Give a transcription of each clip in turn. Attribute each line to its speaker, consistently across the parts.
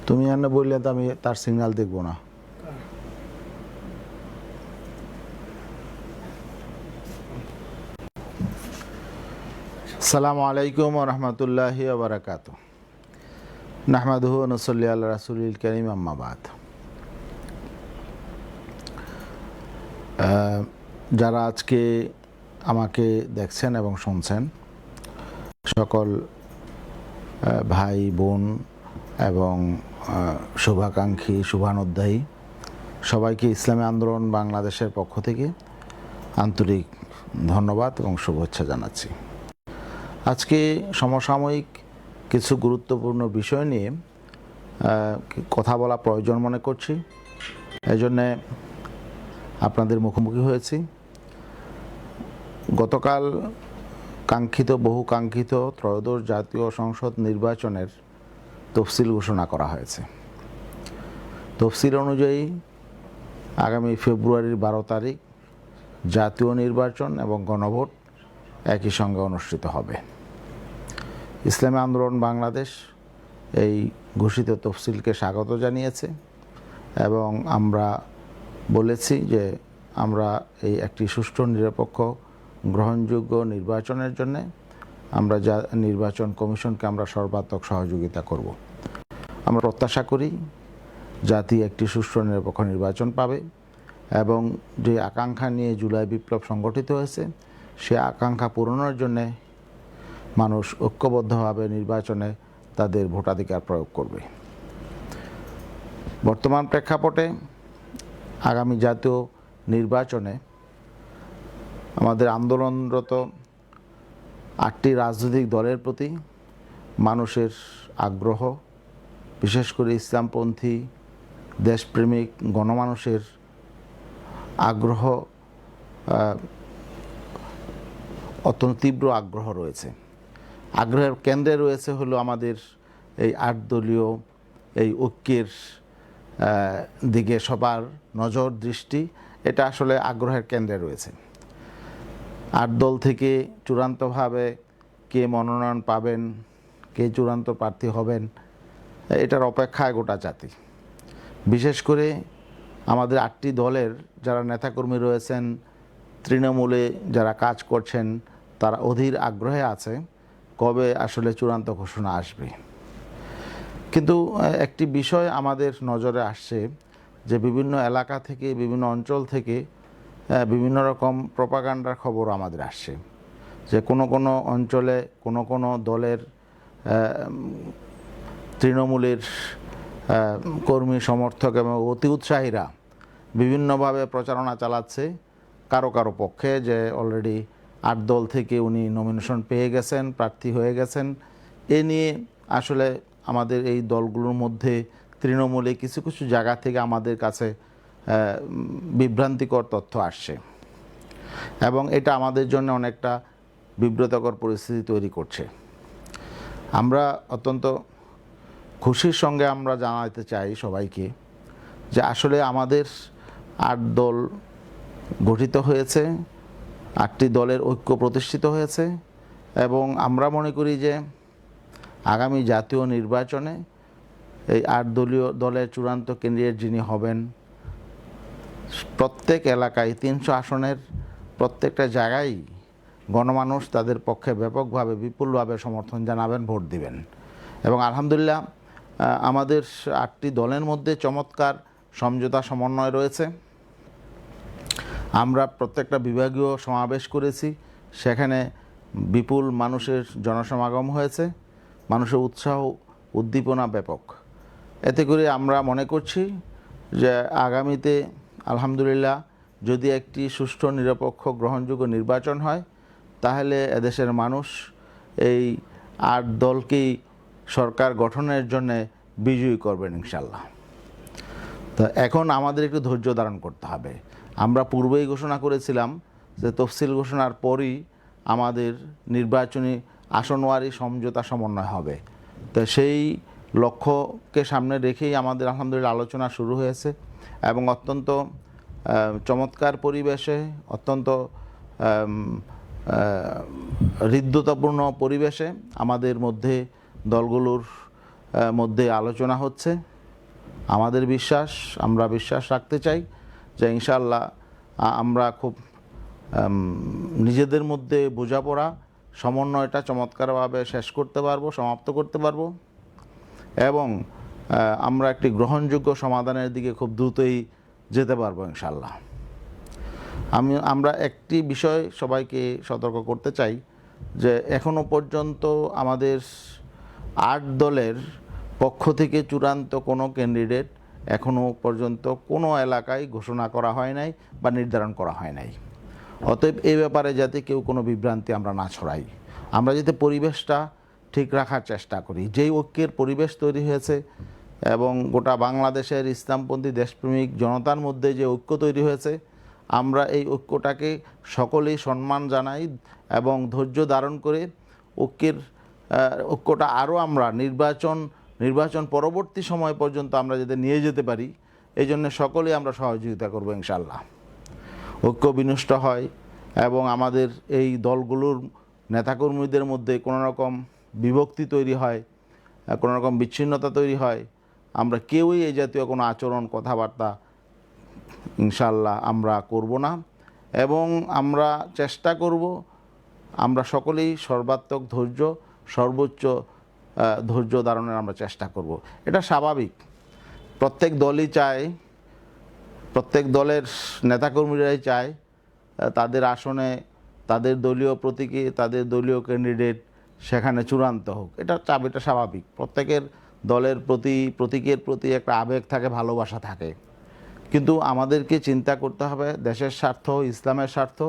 Speaker 1: তুমি এনে বললে তো আমি তার সিগন্যাল দেখব না। আসসালামু আলাইকুম ওয়া রাহমাতুল্লাহি ওয়া বারাকাতুহু। নাহমাদুহু ওয়া নুসাল্লি আলা রাসূলিল কারীম, আম্মা বাদ। যারা আজকে আমাকে দেখছেন এবং শুনছেন, সকল ভাই বোন এবং শুভাকাঙ্ক্ষী শুভানুধ্যায়ী সবাইকে ইসলামী আন্দোলন বাংলাদেশের পক্ষ থেকে আন্তরিক ধন্যবাদ এবং শুভেচ্ছা জানাচ্ছি। আজকে সমসাময়িক কিছু গুরুত্বপূর্ণ বিষয় নিয়ে কথা বলা প্রয়োজন মনে করছি, এই জন্যে আপনাদের মুখোমুখি হয়েছি। গতকাল বহু কাঙ্ক্ষিত ত্রয়োদশ জাতীয় সংসদ নির্বাচনের তফসিল ঘোষণা করা হয়েছে। তফসিল অনুযায়ী আগামী ফেব্রুয়ারির 12 তারিখ জাতীয় নির্বাচন এবং গণভোট একই সঙ্গে অনুষ্ঠিত হবে। ইসলামী আন্দোলন বাংলাদেশ এই ঘোষিত তফসিলকে স্বাগত জানিয়েছে এবং আমরা বলেছি যে আমরা এই একটি সুষ্ঠু, নিরপেক্ষ, গ্রহণযোগ্য নির্বাচনের জন্য আমরা নির্বাচন কমিশনকে আমরা সর্বাত্মক সহযোগিতা করব। আমরা প্রত্যাশা করি জাতি একটি সুষ্ঠু, নিরপেক্ষ নির্বাচন পাবে এবং যে আকাঙ্ক্ষা নিয়ে জুলাই বিপ্লব সংগঠিত হয়েছে সে আকাঙ্ক্ষা পূরণের জন্যে মানুষ ঐক্যবদ্ধভাবে নির্বাচনে তাদের ভোটাধিকার প্রয়োগ করবে। বর্তমান প্রেক্ষাপটে আগামী জাতীয় নির্বাচনে আমাদের আন্দোলনরত 8টি রাজনৈতিক দলের প্রতি মানুষের আগ্রহ, বিশেষ করে ইসলামপন্থী দেশপ্রেমিক গণমানুষের আগ্রহ, অত্যন্ত তীব্র আগ্রহ রয়েছে। আগ্রহের কেন্দ্রে রয়েছে হলো আমাদের এই 8 দলীয় এই ঐক্যের দিকে সবার নজর দৃষ্টি, এটা আসলে আগ্রহের কেন্দ্রে রয়েছে। 8 দল থেকে চূড়ান্তভাবে কে মনোনয়ন পাবেন, কে চূড়ান্ত প্রার্থী হবেন, এটার অপেক্ষায় গোটা জাতি। বিশেষ করে আমাদের 8টি দলের যারা নেতাকর্মী রয়েছেন, তৃণমূলে যারা কাজ করছেন, তারা অধীর আগ্রহে আছে কবে আসলে চূড়ান্ত ঘোষণা আসবে। কিন্তু একটি বিষয় আমাদের নজরে আসছে যে বিভিন্ন এলাকা থেকে, বিভিন্ন অঞ্চল থেকে বিভিন্ন রকম প্রপাগান্ডার খবর আমাদের আসছে যে কোনো অঞ্চলে কোনো দলের তৃণমূলের কর্মী সমর্থক এবং অতি উৎসাহীরা বিভিন্নভাবে প্রচারণা চালাচ্ছে কারো পক্ষে যে অলরেডি 8 দল থেকে উনি নমিনেশন পেয়ে গেছেন, প্রার্থী হয়ে গেছেন। এ নিয়ে আসলে আমাদের এই দলগুলোর মধ্যে তৃণমূলে কিছু জায়গা থেকে আমাদের কাছে বিভ্রান্তিকর তথ্য আসছে এবং এটা আমাদের জন্য অনেকটা বিব্রতকর পরিস্থিতি তৈরি করছে। আমরা অত্যন্ত খুশির সঙ্গে আমরা জানাতে চাই সবাইকে যে আসলে আমাদের 8 দল গঠিত হয়েছে, 8টি দলের ঐক্য প্রতিষ্ঠিত হয়েছে এবং আমরা মনে করি যে আগামী জাতীয় নির্বাচনে এই 8 দলের চূড়ান্ত ক্যান্ডিডেট যিনি হবেন, প্রত্যেক এলাকায় 300 আসনের প্রত্যেকটা জায়গায় গণমানুষ তাদের পক্ষে ব্যাপকভাবে বিপুলভাবে সমর্থন জানাবেন, ভোট দিবেন। এবং আলহামদুলিল্লাহ আমাদের 8টি দলের মধ্যে চমৎকার সমঝোতা সমন্বয় রয়েছে। আমরা প্রত্যেকটা বিভাগীয় সমাবেশ করেছি, সেখানে বিপুল মানুষের জনসমাগম হয়েছে, মানুষের উৎসাহ উদ্দীপনা ব্যাপক। এতে করে আমরা মনে করছি যে আগামীতে আলহামদুলিল্লাহ যদি একটি সুষ্ঠু, নিরপেক্ষ, গ্রহণযোগ্য নির্বাচন হয় তাহলে এদেশের মানুষ এই 8 দলকেই সরকার গঠনের জন্য বিজয়ী করবেন ইনশাল্লাহ। তো এখন আমাদের একটু ধৈর্য ধারণ করতে হবে। আমরা পূর্বেই ঘোষণা করেছিলাম যে তফসিল ঘোষণার পরই আমাদের নির্বাচনী আসনওয়ারি সমঝোতা সমন্বয় হবে। তো সেই লক্ষ্যকে সামনে রেখেই আমাদের আলহামদুলিল্লাহ আলোচনা শুরু হয়েছে এবং অত্যন্ত চমৎকার পরিবেশে, অত্যন্ত হৃদ্যতাপূর্ণ পরিবেশে আমাদের মধ্যে দলগুলোর মধ্যে আলোচনা হচ্ছে আমাদের বিশ্বাস, আমরা বিশ্বাস রাখতে চাই যে ইনশাআল্লাহ আমরা খুব নিজেদের মধ্যে বোঝাপড়া, সমন্বয়টা চমৎকারভাবে শেষ করতে পারবো, সমাপ্ত করতে পারবো এবং আমরা একটি গ্রহণযোগ্য সমাধানের দিকে খুব দ্রুতই যেতে পারবো ইনশাআল্লাহ। আমরা একটি বিষয় সবাইকে সতর্ক করতে চাই যে এখনো পর্যন্ত আমাদের 8 দলের পক্ষ থেকে চূড়ান্ত কোনো ক্যান্ডিডেট এখনো পর্যন্ত কোনো এলাকায় ঘোষণা করা হয় নাই বা নির্ধারণ করা হয় নাই। অতএব এই ব্যাপারে যাতে কেউ কোনো বিভ্রান্তি আমরা না ছড়াই, আমরা যাতে পরিবেশটা ঠিক রাখার চেষ্টা করি। যেই ঐক্যের পরিবেশ তৈরি হয়েছে এবং গোটা বাংলাদেশের ইসলামপন্থী দেশপ্রেমিক জনতার মধ্যে যে ঐক্য তৈরি হয়েছে, আমরা এই ঐক্যটাকে সকলেই সম্মান জানাই এবং ধৈর্য ধারণ করে ঐক্যটা আরও আমরা নির্বাচন পরবর্তী সময় পর্যন্ত আমরা যাতে নিয়ে যেতে পারি, এই জন্য সকলেই আমরা সহযোগিতা করব ইনশাআল্লাহ। ঐক্য বিনষ্ট হয় এবং আমাদের এই দলগুলোর নেতাকর্মীদের মধ্যে কোনো রকম বিভক্তি তৈরি হয়, কোনো রকম বিচ্ছিন্নতা তৈরি হয়, আমরা কেউই এই জাতীয় কোনো আচরণ, কথাবার্তা ইনশাআল্লাহ আমরা করব না এবং আমরা চেষ্টা করব, আমরা সকলেই সর্বাত্মক সর্বোচ্চ ধৈর্য ধারণের আমরা চেষ্টা করব। এটা স্বাভাবিক, প্রত্যেক দলই চায়, প্রত্যেক দলের নেতাকর্মীরাই চায় তাদের আসনে তাদের দলীয় প্রতীকে তাদের দলীয় ক্যান্ডিডেট সেখানে চূড়ান্ত হোক। এটা স্বাভাবিক। প্রত্যেকের দলের প্রতীকের প্রতি একটা আবেগ থাকে, ভালোবাসা থাকে, কিন্তু আমাদেরকে চিন্তা করতে হবে দেশের স্বার্থ, ইসলামের স্বার্থ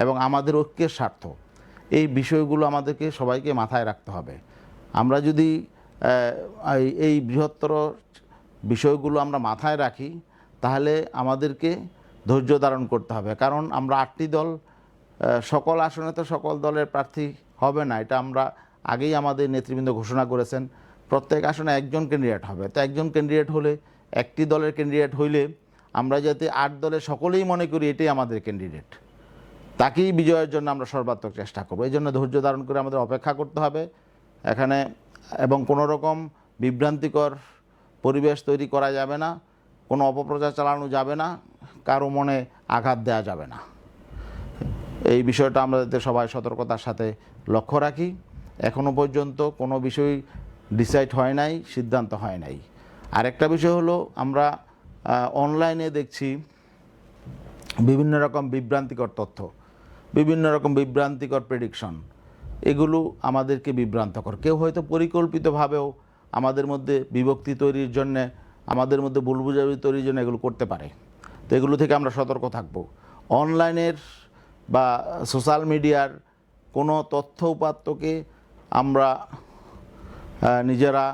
Speaker 1: এবং আমাদের ঐক্যের স্বার্থ। এই বিষয়গুলো আমাদেরকে সবাইকে মাথায় রাখতে হবে। আমরা যদি এই বৃহত্তর বিষয়গুলো আমরা মাথায় রাখি, তাহলে আমাদেরকে ধৈর্য ধারণ করতে হবে। কারণ আমরা 8টি দল, সকল আসনে তো সকল দলের প্রার্থী হবে না, এটা আমরা আগেই আমাদের নেতৃবৃন্দ ঘোষণা করেছেন। প্রত্যেক আসনে একজন ক্যান্ডিডেট হবে। তো একজন ক্যান্ডিডেট হলে, একটি দলের ক্যান্ডিডেট হইলে আমরা যাতে 8 দলের সকলেই মনে করি এটাই আমাদের ক্যান্ডিডেট, তাকেই বিজয়ের জন্য আমরা সর্বাত্মক চেষ্টা করব। এই জন্য ধৈর্য ধারণ করে আমাদের অপেক্ষা করতে হবে এখানে, এবং কোনো রকম বিভ্রান্তিকর পরিবেশ তৈরি করা যাবে না, কোনো অপপ্রচার চালানো যাবে না, কারো মনে আঘাত দেওয়া যাবে না। এই বিষয়টা আমরা যাতে সবাই সতর্কতার সাথে লক্ষ্য রাখি। এখনো পর্যন্ত কোনো বিষয় ডিসাইড হয় নাই, সিদ্ধান্ত হয় নাই। আরেকটা বিষয় হলো, আমরা অনলাইনে দেখছি বিভিন্ন রকম বিভ্রান্তিকর তথ্য, বিভিন্ন রকম বিভ্রান্তিকর প্রেডিকশন, এগুলো আমাদেরকে বিভ্রান্তকর। কেউ হয়তো পরিকল্পিতভাবেও আমাদের মধ্যে বিভক্তি তৈরির জন্যে, আমাদের মধ্যে ভুল বুঝাবুঝি তৈরির জন্য এগুলো করতে পারে। তো এগুলো থেকে আমরা সতর্ক থাকব। অনলাইনের বা সোশ্যাল মিডিয়ার কোনো তথ্য উপাত্তকে আমরা নিজেরা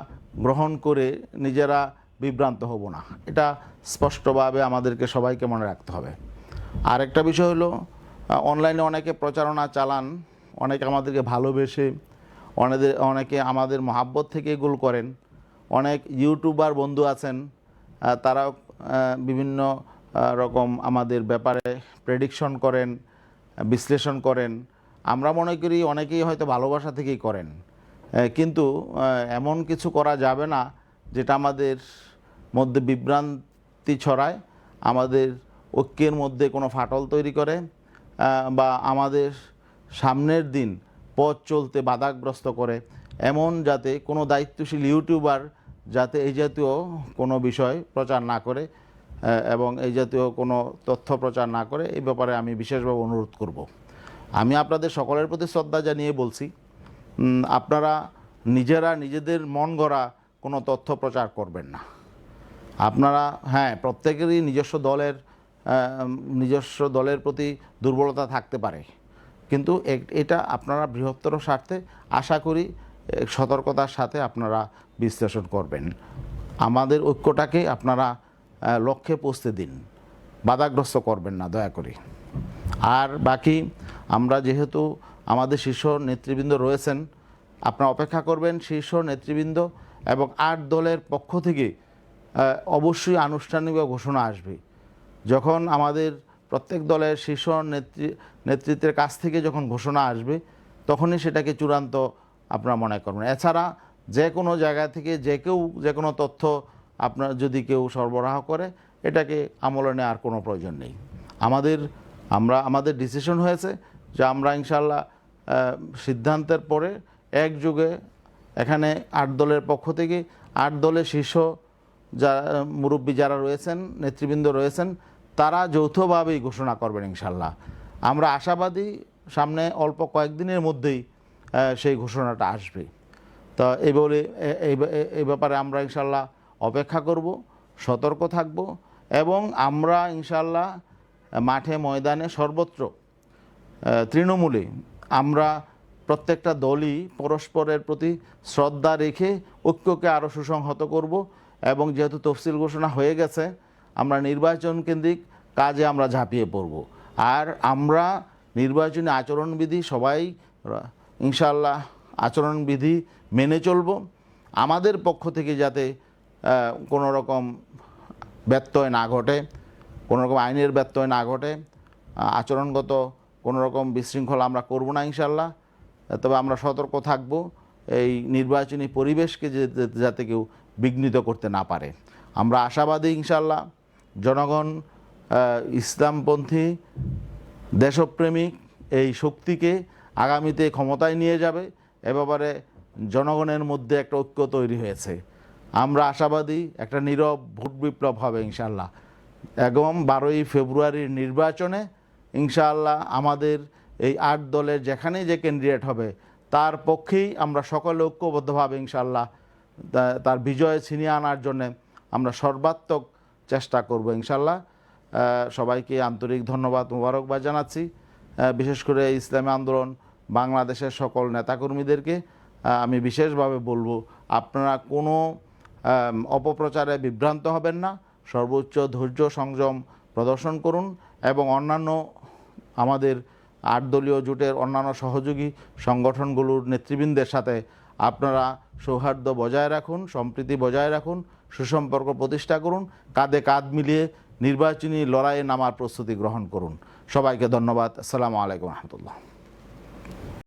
Speaker 1: গ্রহণ করে নিজেরা বিভ্রান্ত হব না, এটা স্পষ্টভাবে আমাদেরকে সবাইকে মনে রাখতে হবে। আরেকটা বিষয় হলো, অনলাইনে অনেকে প্রচারণা চালান, অনেকে আমাদেরকে ভালোবেসে, অনেকে আমাদের মহাব্বত থেকে এগুলো করেন। অনেক ইউটিউবার বন্ধু আছেন, তারাও বিভিন্ন রকম আমাদের ব্যাপারে প্রেডিকশন করেন, বিশ্লেষণ করেন। আমরা মনে করি অনেকেই হয়তো ভালোবাসা থেকেই করেন, কিন্তু এমন কিছু করা যাবে না যেটা আমাদের মধ্যে বিভ্রান্তি ছড়ায়, আমাদের ঐক্যের মধ্যে কোনো ফাটল তৈরি করে বা আমাদের সামনের দিন পথ চলতে বাধাগ্রস্ত করে। এমন যাতে কোনো দায়িত্বশীল ইউটিউবার যাতে এই জাতীয় কোনো বিষয় প্রচার না করে এবং এই জাতীয় কোনো তথ্য প্রচার না করে, এই ব্যাপারে আমি বিশেষভাবে অনুরোধ করব। আমি আপনাদের সকলের প্রতি শ্রদ্ধা জানিয়ে বলছি, আপনারা নিজেরা নিজেদের মন গড়া কোনো তথ্য প্রচার করবেন না। আপনারা, হ্যাঁ, প্রত্যেকেরই নিজস্ব দলের প্রতি দুর্বলতা থাকতে পারে, কিন্তু এটা আপনারা বৃহত্তর স্বার্থে আশা করি সতর্কতার সাথে আপনারা বিশ্লেষণ করবেন। আমাদের ঐক্যটাকে আপনারা লক্ষ্যে পৌঁছতে দিন, বাধাগ্রস্ত করবেন না দয়া করে। আর বাকি আমরা যেহেতু আমাদের শীর্ষ নেতৃবৃন্দ রয়েছেন, আপনারা অপেক্ষা করবেন শীর্ষ নেতৃবৃন্দ এবং 8 দলের পক্ষ থেকে অবশ্যই আনুষ্ঠানিক ঘোষণা আসবে। যখন আমাদের প্রত্যেক দলের শীর্ষ নেতৃত্বের কাছ থেকে যখন ঘোষণা আসবে, তখনই সেটাকে চূড়ান্ত আপনারা মনে করবেন। এছাড়া যে কোনো জায়গা থেকে যে কেউ যে কোনো তথ্য আপনার যদি কেউ সরবরাহ করে এটাকে আমলে নেওয়ার কোনো প্রয়োজন নেই। আমাদের ডিসিশন হয়েছে যে আমরা ইনশাল্লাহ সিদ্ধান্তের পরে একযোগে এখানে 8 দলের পক্ষ থেকে 8 দলের শীর্ষ যারা মুরব্বী যারা রয়েছেন, নেতৃবৃন্দ রয়েছেন, তারা যৌথভাবেই ঘোষণা করবেন ইনশাল্লাহ। আমরা আশাবাদী সামনে অল্প কয়েকদিনের মধ্যেই সেই ঘোষণাটা আসবে। তো এই ব্যাপারে আমরা ইনশাল্লাহ অপেক্ষা করব, সতর্ক থাকব এবং আমরা ইনশাল্লাহ মাঠে ময়দানে সর্বত্র তৃণমূলে আমরা প্রত্যেকটা দলই পরস্পরের প্রতি শ্রদ্ধা রেখে ঐক্যকে আরও সুসংহত করব এবং যেহেতু তফসিল ঘোষণা হয়ে গেছে আমরা নির্বাচন কেন্দ্রিক কাজে আমরা ঝাঁপিয়ে পড়ব। আর আমরা নির্বাচনী আচরণবিধি সবাই ইনশাল্লাহ আচরণবিধি মেনে চলব। আমাদের পক্ষ থেকে যাতে কোনো রকম ব্যত্যয় না ঘটে, কোনো রকম আইনের ব্যত্যয় না ঘটে, আচরণগত কোনো রকম বিশৃঙ্খলা আমরা করব না ইনশাল্লাহ। তবে আমরা সতর্ক থাকব এই নির্বাচনী পরিবেশকে যাতে কেউ বিঘ্নিত করতে না পারে। আমরা আশাবাদী ইনশাল্লাহ জনগণ ইসলামপন্থী দেশপ্রেমিক এই শক্তিকে আগামীতে ক্ষমতায় নিয়ে যাবে। এ ব্যাপারে জনগণের মধ্যে একটা ঐক্য তৈরি হয়েছে। আমরা আশাবাদী একটা নীরব ভোট বিপ্লব হবে ইনশাল্লাহ এবং 12ই ফেব্রুয়ারির নির্বাচনে ইনশাআল্লাহ আমাদের এই 8 দলের যেখানেই যে ক্যান্ডিডেট হবে তার পক্ষেই আমরা সকলে ঐক্যবদ্ধভাবে ইনশাআল্লাহ তার বিজয় ছিনিয়ে আনার জন্য আমরা সর্বাত্মক চেষ্টা করব ইনশাআল্লাহ। সবাইকে আন্তরিক ধন্যবাদ, মোবারকবাদ জানাচ্ছি। বিশেষ করে ইসলামী আন্দোলন বাংলাদেশের সকল নেতাকর্মীদেরকে আমি বিশেষভাবে বলবো, আপনারা কোনো অপপ্রচারে বিভ্রান্ত হবেন না, সর্বোচ্চ ধৈর্য সংযম প্রদর্শন করুন এবং অন্যান্য আমাদের 8 দলীয় জোটের অন্যান্য সহযোগী সংগঠনগুলোর নেতৃবৃন্দের সাথে আপনারা সৌহার্দ্য বজায় রাখুন, সম্প্রীতি বজায় রাখুন, সুসম্পর্ক প্রতিষ্ঠা করুন, কাঁধে কাঁধ মিলিয়ে নির্বাচনী লড়াইয়ে নামার প্রস্তুতি গ্রহণ করুন। সবাইকে ধন্যবাদ। আসসালামু আলাইকুম রহমতুল্লাহ।